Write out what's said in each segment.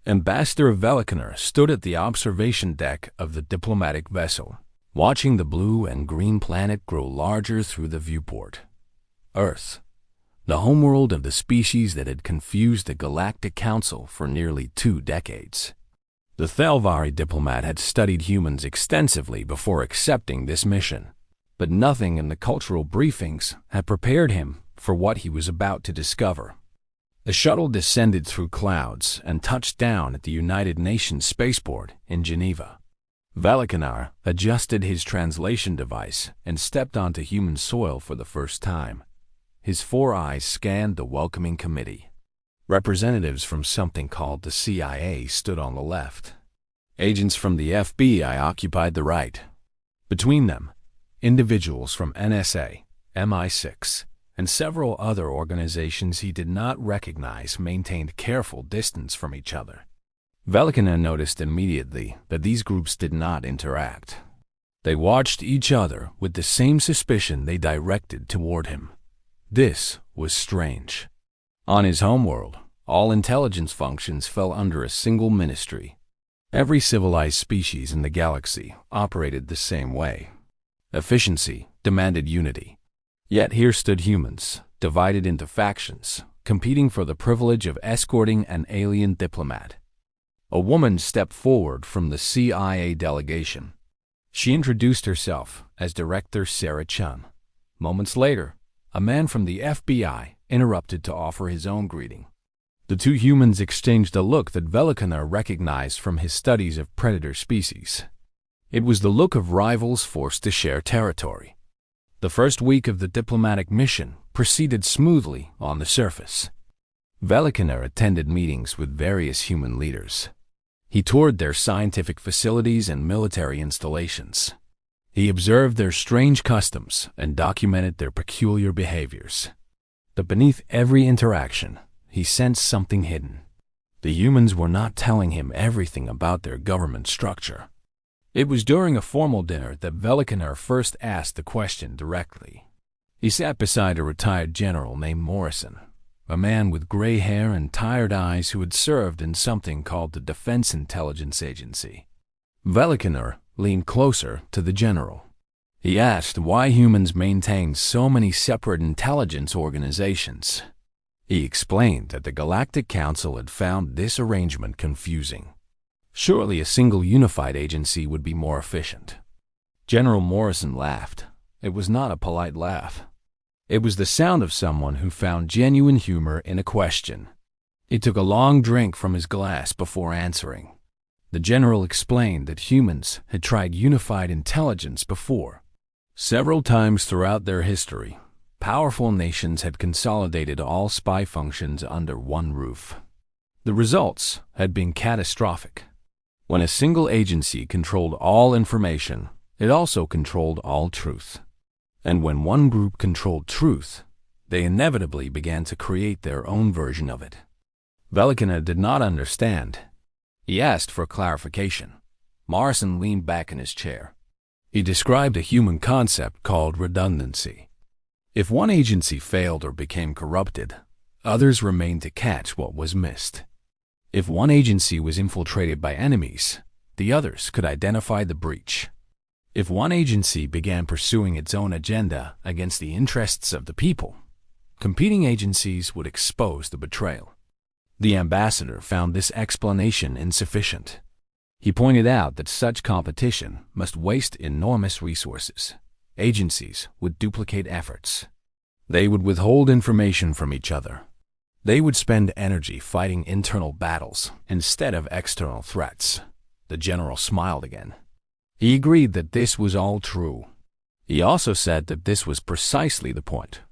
Ambassador Velikaner stood at the observation deck of the diplomatic vessel, watching the blue and green planet grow larger through the viewport. Earth, the homeworld of the species that had confused the Galactic Council for nearly 2 decades. The Thelvari diplomat had studied humans extensively before accepting this mission, but nothing in the cultural briefings had prepared him for what he was about to discover. The shuttle descended through clouds and touched down at the United Nations spaceport in Geneva. Velikaner adjusted his translation device and stepped onto human soil for the first time. His 4 eyes scanned the welcoming committee. Representatives from something called the CIA stood on the left. Agents from the FBI occupied the right. Between them, individuals from NSA, MI6, and several other organizations he did not recognize maintained careful distance from each other. Velikaner noticed immediately that these groups did not interact. They watched each other with the same suspicion they directed toward him. This was strange. On his homeworld, all intelligence functions fell under a single ministry. Every civilized species in the galaxy operated the same way. Efficiency demanded unity. Yet here stood humans, divided into factions, competing for the privilege of escorting an alien diplomat. A woman stepped forward from the CIA delegation. She introduced herself as Director Sarah Chun. Moments later, a man from the FBI interrupted to offer his own greeting. The 2 humans exchanged a look that Velikaner recognized from his studies of predator species. It was the look of rivals forced to share territory. The first week of the diplomatic mission proceeded smoothly on the surface. Velikaner attended meetings with various human leaders. He toured their scientific facilities and military installations. He observed their strange customs and documented their peculiar behaviors. But beneath every interaction, he sensed something hidden. The humans were not telling him everything about their government structure. It was during a formal dinner that Velikaner first asked the question directly. He sat beside a retired general named Morrison, a man with gray hair and tired eyes who had served in something called the Defense Intelligence Agency. Velikaner leaned closer to the general. He asked why humans maintained so many separate intelligence organizations. He explained that the Galactic Council had found this arrangement confusing. Surely a single unified agency would be more efficient. General Morrison laughed. It was not a polite laugh. It was the sound of someone who found genuine humor in a question. He took a long drink from his glass before answering. The general explained that humans had tried unified intelligence before. Several times throughout their history, powerful nations had consolidated all spy functions under one roof. The results had been catastrophic. When a single agency controlled all information, it also controlled all truth. And when one group controlled truth, they inevitably began to create their own version of it. Velikaner did not understand. He asked for clarification. Morrison leaned back in his chair. He described a human concept called redundancy. If one agency failed or became corrupted, others remained to catch what was missed. If one agency was infiltrated by enemies, the others could identify the breach. If one agency began pursuing its own agenda against the interests of the people, competing agencies would expose the betrayal. The ambassador found this explanation insufficient. He pointed out that such competition must waste enormous resources. Agencies would duplicate efforts. They would withhold information from each other. They would spend energy fighting internal battles instead of external threats. The general smiled again. He agreed that this was all true. He also said that this was precisely the point.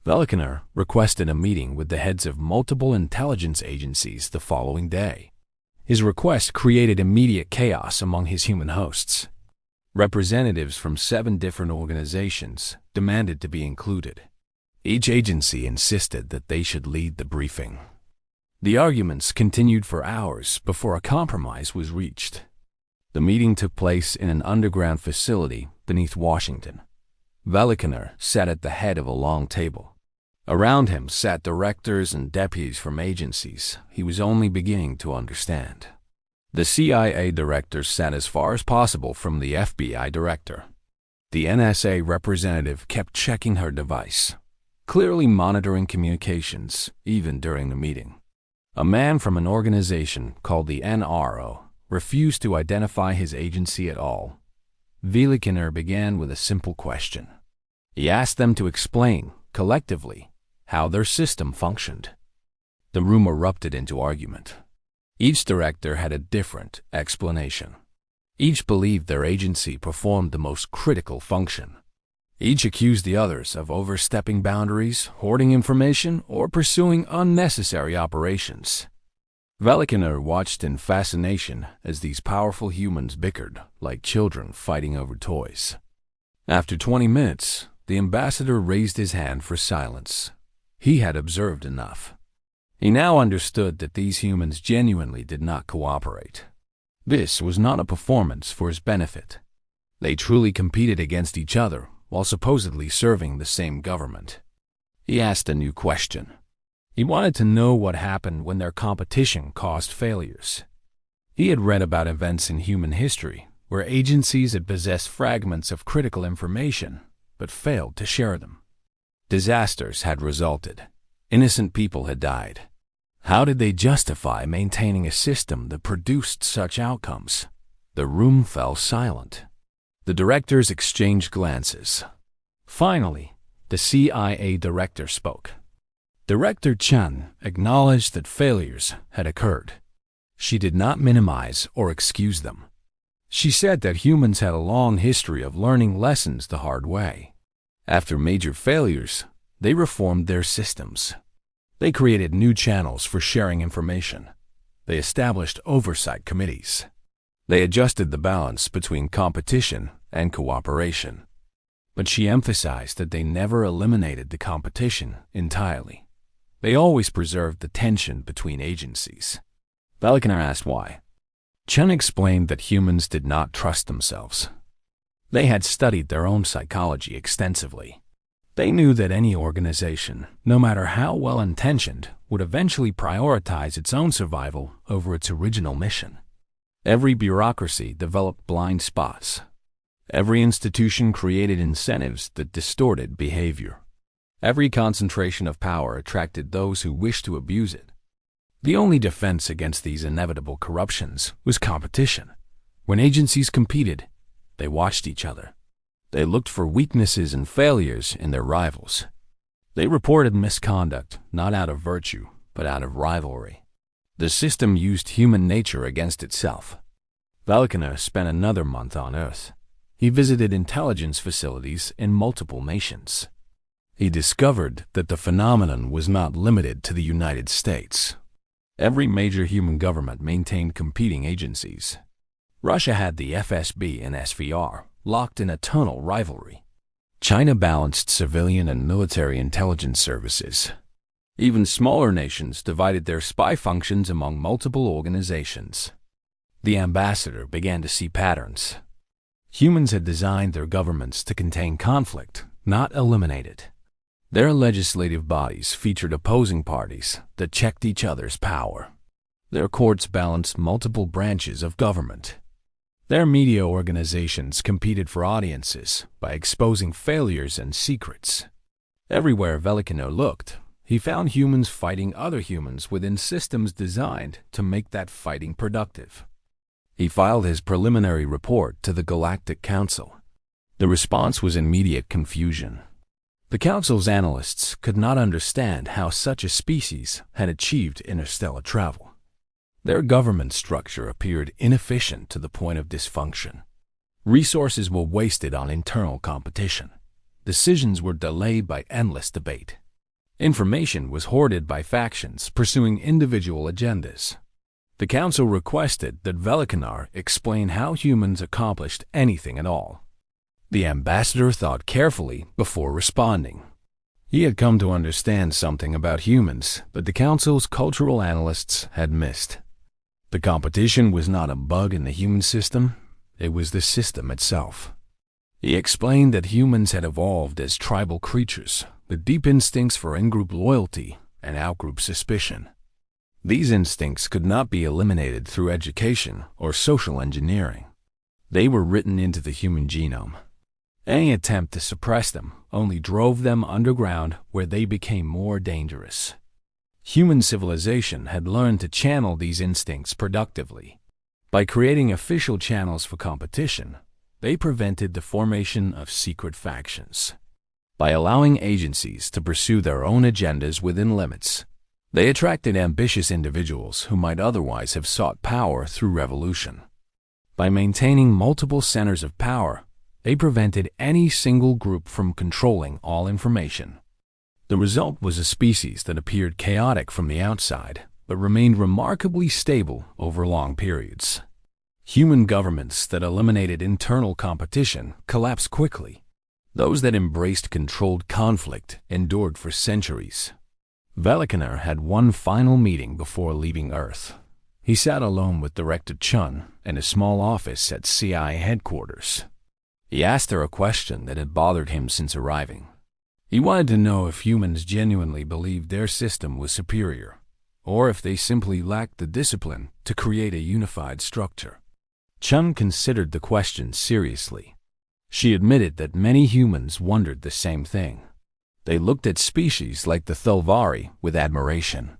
Velikaner requested a meeting with the heads of multiple intelligence agencies the following day. His request created immediate chaos among his human hosts. Representatives from 7 different organizations demanded to be included. Each agency insisted that they should lead the briefing. The arguments continued for hours before a compromise was reached. The meeting took place in an underground facility beneath Washington. Velikaner sat at the head of a long table. Around him sat directors and deputies from agencies he was only beginning to understand. The CIA director sat as far as possible from the FBI director. The NSA representative kept checking her device, clearly monitoring communications, even during the meeting. A man from an organization called the NRO refused to identify his agency at all. Velikiner began with a simple question. He asked them to explain, collectively, how their system functioned. The room erupted into argument. Each director had a different explanation. Each believed their agency performed the most critical function. Each accused the others of overstepping boundaries, hoarding information, or pursuing unnecessary operations. Velikiner watched in fascination as these powerful humans bickered like children fighting over toys. After 20 minutes, the ambassador raised his hand for silence. He had observed enough. He now understood that these humans genuinely did not cooperate. This was not a performance for his benefit. They truly competed against each other while supposedly serving the same government. He asked a new question. He wanted to know what happened when their competition caused failures. He had read about events in human history where agencies had possessed fragments of critical information but failed to share them. Disasters had resulted. Innocent people had died. How did they justify maintaining a system that produced such outcomes? The room fell silent. The directors exchanged glances. Finally, the CIA director spoke. Director Chen acknowledged that failures had occurred. She did not minimize or excuse them. She said that humans had a long history of learning lessons the hard way. After major failures, they reformed their systems. They created new channels for sharing information. They established oversight committees. They adjusted the balance between competition and cooperation. But she emphasized that they never eliminated the competition entirely. They always preserved the tension between agencies. Velikiner asked why. Chen explained that humans did not trust themselves. They had studied their own psychology extensively. They knew that any organization, no matter how well-intentioned, would eventually prioritize its own survival over its original mission. Every bureaucracy developed blind spots. Every institution created incentives that distorted behavior. Every concentration of power attracted those who wished to abuse it. The only defense against these inevitable corruptions was competition. When agencies competed, they watched each other. They looked for weaknesses and failures in their rivals. They reported misconduct not out of virtue, but out of rivalry. The system used human nature against itself. Velikiner spent another month on Earth. He visited intelligence facilities in multiple nations. He discovered that the phenomenon was not limited to the United States. Every major human government maintained competing agencies. Russia had the FSB and SVR, locked in eternal rivalry. China balanced civilian and military intelligence services. Even smaller nations divided their spy functions among multiple organizations. The ambassador began to see patterns. Humans had designed their governments to contain conflict, not eliminate it. Their legislative bodies featured opposing parties that checked each other's power. Their courts balanced multiple branches of government. Their media organizations competed for audiences by exposing failures and secrets. Everywhere Velikiner looked, he found humans fighting other humans within systems designed to make that fighting productive. He filed his preliminary report to the Galactic Council. The response was immediate confusion. The Council's analysts could not understand how such a species had achieved interstellar travel. Their government structure appeared inefficient to the point of dysfunction. Resources were wasted on internal competition. Decisions were delayed by endless debate. Information was hoarded by factions pursuing individual agendas. The Council requested that Velikiner explain how humans accomplished anything at all. The ambassador thought carefully before responding. He had come to understand something about humans that the Council's cultural analysts had missed. The competition was not a bug in the human system, it was the system itself. He explained that humans had evolved as tribal creatures, the deep instincts for in-group loyalty and out-group suspicion. These instincts could not be eliminated through education or social engineering. They were written into the human genome. Any attempt to suppress them only drove them underground, where they became more dangerous. Human civilization had learned to channel these instincts productively. By creating official channels for competition, they prevented the formation of secret factions. By allowing agencies to pursue their own agendas within limits, they attracted ambitious individuals who might otherwise have sought power through revolution. By maintaining multiple centers of power, they prevented any single group from controlling all information. The result was a species that appeared chaotic from the outside, but remained remarkably stable over long periods. Human governments that eliminated internal competition collapsed quickly. Those that embraced controlled conflict endured for centuries. Velikanar had one final meeting before leaving Earth. He sat alone with Director Chun in a small office at CI headquarters. He asked her a question that had bothered him since arriving. He wanted to know if humans genuinely believed their system was superior, or if they simply lacked the discipline to create a unified structure. Chun considered the question seriously. She admitted that many humans wondered the same thing. They looked at species like the Thelvari with admiration.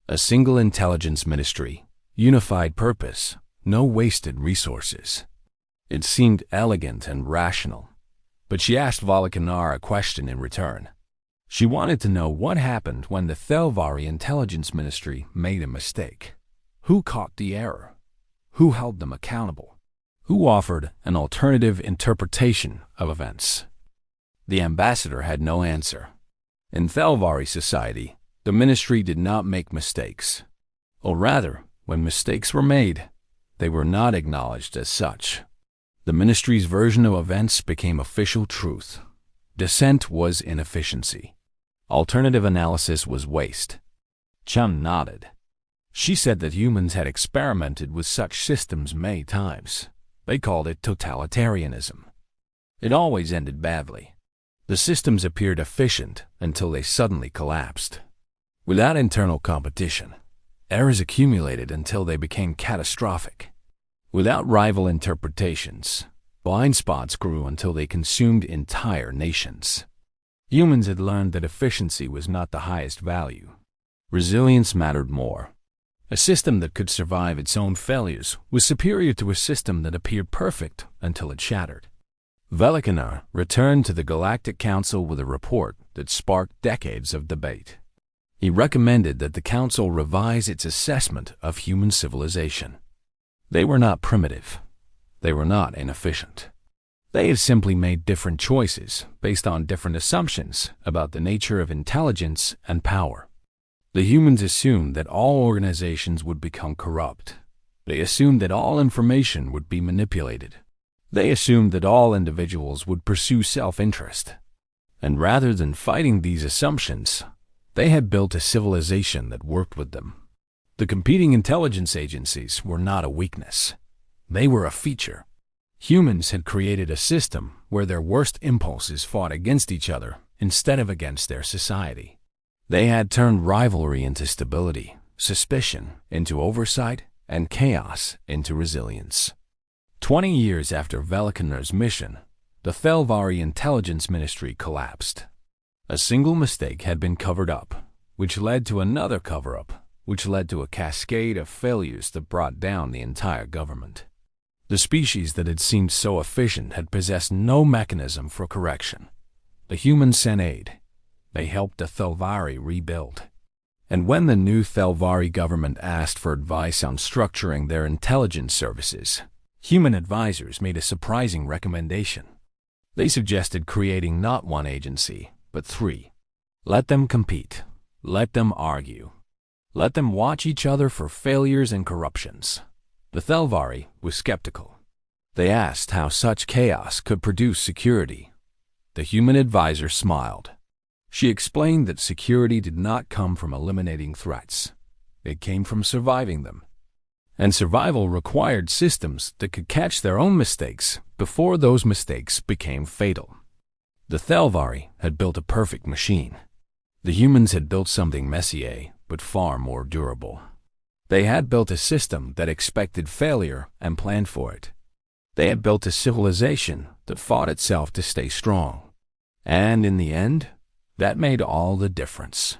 A single intelligence ministry, unified purpose, no wasted resources. It seemed elegant and rational. But she asked Velikanar a question in return. She wanted to know what happened when the Thelvari Intelligence Ministry made a mistake. Who caught the error? Who held them accountable? Who offered an alternative interpretation of events? The ambassador had no answer. In Thelvari society, the ministry did not make mistakes. Or rather, when mistakes were made, they were not acknowledged as such. The ministry's version of events became official truth. Dissent was inefficiency. Alternative analysis was waste. Chun nodded. She said that humans had experimented with such systems many times. They called it totalitarianism. It always ended badly. The systems appeared efficient until they suddenly collapsed. Without internal competition, errors accumulated until they became catastrophic. Without rival interpretations, blind spots grew until they consumed entire nations. Humans had learned that efficiency was not the highest value. Resilience mattered more. A system that could survive its own failures was superior to a system that appeared perfect until it shattered. Velikanar returned to the Galactic Council with a report that sparked decades of debate. He recommended that the Council revise its assessment of human civilization. They were not primitive. They were not inefficient. They had simply made different choices based on different assumptions about the nature of intelligence and power. The humans assumed that all organizations would become corrupt. They assumed that all information would be manipulated. They assumed that all individuals would pursue self-interest. And rather than fighting these assumptions, they had built a civilization that worked with them. The competing intelligence agencies were not a weakness. They were a feature. Humans had created a system where their worst impulses fought against each other instead of against their society. They had turned rivalry into stability, suspicion into oversight, and chaos into resilience. 20 years after Velikanar's mission, the Thelvari Intelligence Ministry collapsed. A single mistake had been covered up, which led to another cover-up, which led to a cascade of failures that brought down the entire government. The species that had seemed so efficient had possessed no mechanism for correction. The humans sent aid. They helped the Thelvari rebuild. And when the new Thelvari government asked for advice on structuring their intelligence services, human advisors made a surprising recommendation. They suggested creating not one agency, but 3. Let them compete. Let them argue. Let them watch each other for failures and corruptions. The Thelvari was skeptical. They asked how such chaos could produce security. The human advisor smiled. She explained that security did not come from eliminating threats. It came from surviving them. And survival required systems that could catch their own mistakes before those mistakes became fatal. The Thelvari had built a perfect machine. The humans had built something messier, but far more durable. They had built a system that expected failure and planned for it. They had built a civilization that fought itself to stay strong. And in the end, that made all the difference.